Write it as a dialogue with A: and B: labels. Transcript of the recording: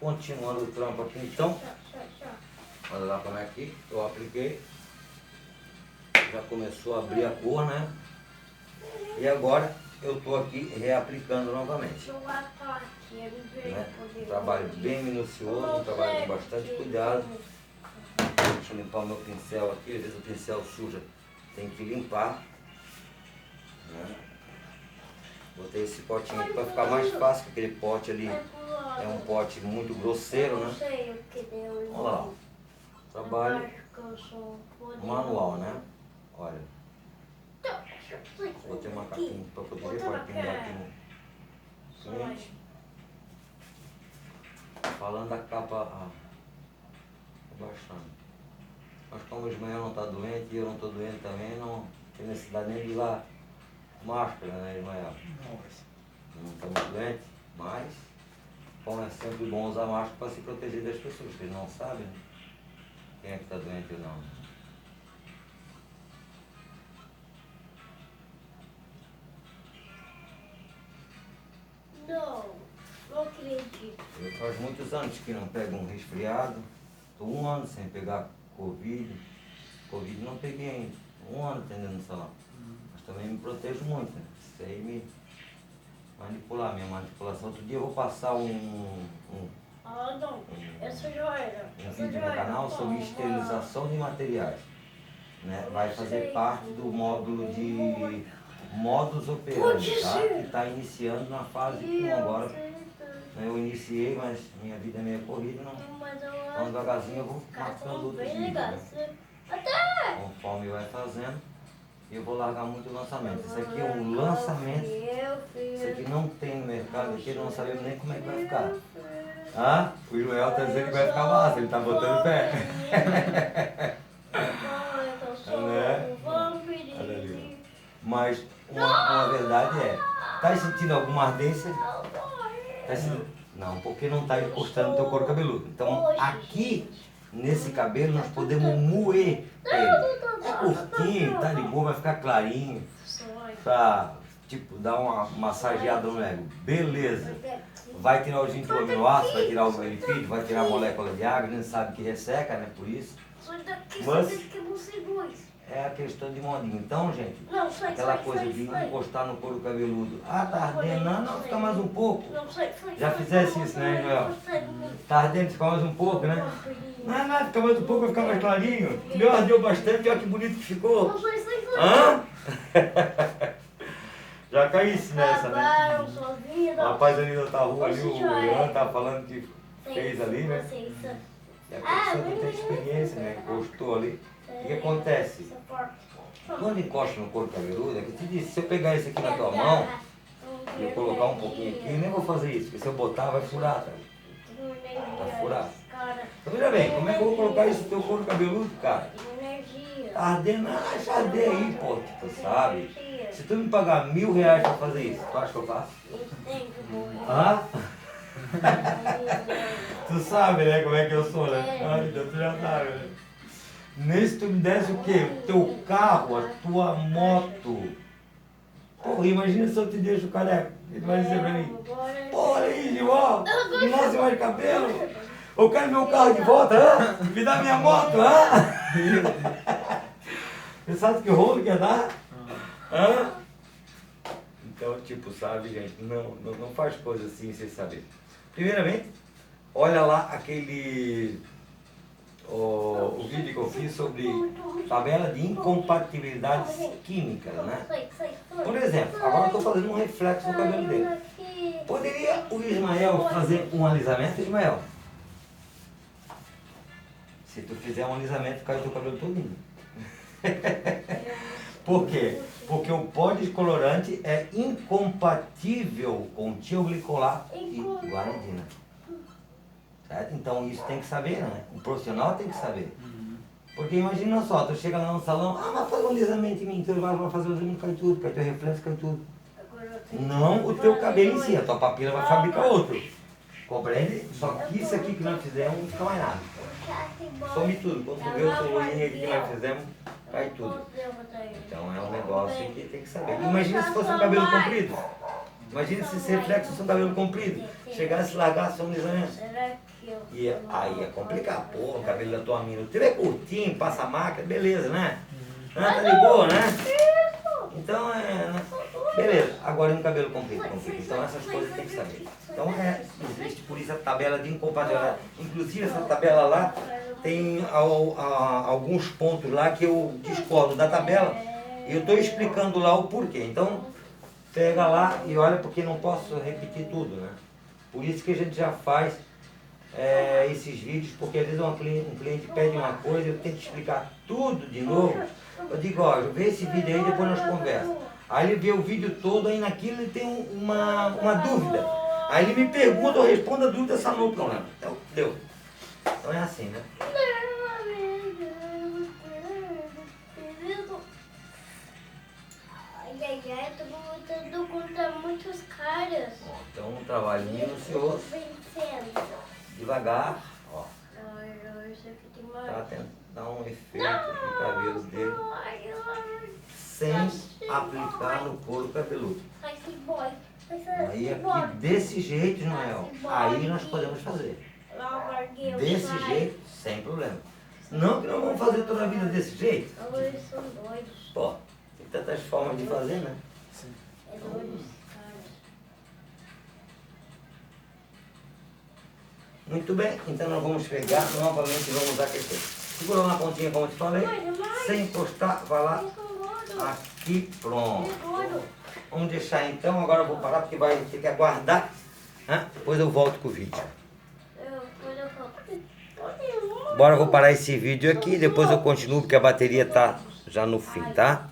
A: continuando o trampo aqui então. Olha lá como é que eu apliquei. Já começou a abrir a cor, né? E agora eu estou aqui reaplicando novamente. Né? Trabalho bem minucioso, um trabalho com bastante cuidado. Deixa eu limpar o meu pincel aqui, às vezes o pincel suja, tem que limpar. Né? Botei esse potinho aqui para ficar mais fácil, porque aquele pote ali é um pote muito grosseiro, né? Olha lá, trabalho manual, né? Olha, botei uma capinha para poder ver, pode pingar aqui no frente. Falando da capa, baixando. Mas como o Ismael não está doente e eu não estou doente também, não tem necessidade nem de usar máscara, né, Ismael? Não estamos doentes, mas como é sempre bom usar máscara para se proteger das pessoas, porque eles não sabem quem é que está doente ou não.
B: Não acredito.
A: Eu faz muitos anos que não pego um resfriado, estou 1 ano sem pegar Covid. Covid não peguei ainda, 1 ano atendendo no salão. Mas também me protejo muito, né? Sei me manipular, minha manipulação. Outro dia eu vou passar um vídeo no canal sobre esterilização de materiais. Né? Vai fazer parte do módulo de modus operandi, tá? Que está iniciando na fase 1 agora. Eu iniciei, mas minha vida é meio corrida, não. Então devagarzinho eu vou marcando outros vídeos, né? Conforme vai fazendo, eu vou largar muito lançamento. Isso aqui é um lançamento. Isso aqui não tem no mercado, aqui não sabemos nem como é que vai ficar. Ah, o Joel está dizendo que vai ficar massa, ele está botando pé. Né? Olha ali. Mas uma verdade é, está sentindo alguma ardência? Tá sentindo? Não, porque não está encostando no teu couro cabeludo. Então aqui, nesse cabelo, nós podemos moer ele. É curtinho, tá de boa, vai ficar clarinho. Pra, tipo, dar uma massageada no ego. Beleza. Vai tirar o gin do aminoácido, vai tirar o lipídio, vai tirar a molécula de água, a gente sabe que resseca, né, por isso. Mas é a questão de modinha. Então, gente, aquela coisa de encostar no couro cabeludo. Ah, tá ardendo. Não, fica mais um pouco. Já fizesse isso, né, Joel? Tá ardendo, fica mais um pouco, né? Não, fica mais um pouco, vai ficar mais clarinho. O meu ardeu bastante, olha que bonito que ficou. Hã? Já caísse nessa, né? O rapaz ali da outra rua, ali, o Ian tá falando que fez ali, né? E a pessoa não tem experiência, né? Encostou ali. O que acontece? Quando encosta no couro cabeludo, é que eu te disse, se eu pegar esse aqui na tua mão e eu colocar um pouquinho aqui, eu nem vou fazer isso, porque se eu botar vai furar, tá? Vai furar. Então veja bem, como é que eu vou colocar isso no teu couro cabeludo, cara? Tá ardendo, deixa arder aí, pô, tu sabe? Se tu me pagar R$1.000 pra fazer isso, tu acha que eu faço? Hã? Tu sabe, né, como é que eu sou, né? Ai, Deus, tu já sabe, né? Nem se tu me desse o quê? O teu carro, a tua moto. Porra, imagina se eu te deixo careca. Ele vai dizer pra mim, porra, aí, Giló, me nasce mais cabelo. Eu quero meu carro de volta, hã? Me dá minha moto, hã? Você sabe que rolo que ia dar? Hã? Então, tipo, sabe, gente, não faz coisa assim sem saber. Primeiramente, olha lá aquele... O vídeo que eu fiz sobre tabela de incompatibilidades químicas, né? Por exemplo, agora eu estou fazendo um reflexo no cabelo dele. Poderia o Ismael fazer um alisamento, Ismael? Se tu fizer um alisamento, cai o teu cabelo todinho. Por quê? Porque o pó descolorante é incompatível com tioglicolar e guaridina. Certo? Então isso tem que saber, né? O profissional tem que saber. Porque imagina só, tu chega lá no salão, mas faz um alisamento em mim, tu vai fazer o alisamento, cai tudo, cai teu reflexo, cai tudo. Não o teu cabelo em si, a tua papila vai fabricar outro. Compreende? Só que isso aqui que nós fizemos não fica mais nada. Some tudo, quando tu vê o soluinho aqui que nós fizemos, cai tudo. Então é um negócio que tem que saber. Imagina se fosse um cabelo comprido. Imagina se esse reflexo fosse um cabelo comprido. Chegasse e largasse um lisamento.
B: Será que eu...
A: E aí ia complicar, pô, o cabelo da tua mina. Se tiver curtinho, passa a máquina, beleza, né? Ah, tá de boa, né? Então né? Beleza, agora um cabelo comprido. Então essas coisas tem que saber. Então existe por isso a tabela de incompatibilidade. Inclusive essa tabela lá tem alguns pontos lá que eu discordo da tabela e eu estou explicando lá o porquê. Então pega lá e olha, porque não posso repetir tudo, né? Por isso que a gente já faz esses vídeos, porque às vezes um cliente pede uma coisa, eu tenho que explicar tudo de novo. Eu digo, ó, vê esse vídeo aí, depois nós conversamos. Aí ele vê o vídeo todo, aí naquilo ele tem uma dúvida. Aí ele me pergunta, eu respondo a dúvida, sanou o problema. Então, deu. Então é assim, né?
B: Ai, tô lutando contra muitos caras.
A: Ó, então um trabalho minucioso,
B: Vencendo.
A: devagar, ó.
B: Ai, isso aqui tem mais.
A: Pra tentar dar um efeito no cabelo dele, sem aplicar no couro cabeludo.
B: Ai, que boy.
A: Aí aqui desse jeito, Noel, aí nós podemos fazer. Desse jeito, sem problema. Não que nós vamos fazer toda a vida desse jeito.
B: Agora eles são doidos.
A: Pô, tem tantas formas de fazer, né?
B: É doidos, caras.
A: Muito bem, então nós vamos pegar novamente, vamos aquecer. Segura na pontinha como eu te falei, sem encostar, vai lá, aqui, pronto. Vamos deixar então, agora eu vou parar porque vai ter que aguardar, né? Depois eu volto com o vídeo. Bora, eu vou parar esse vídeo aqui, depois eu continuo porque a bateria tá já no fim, tá?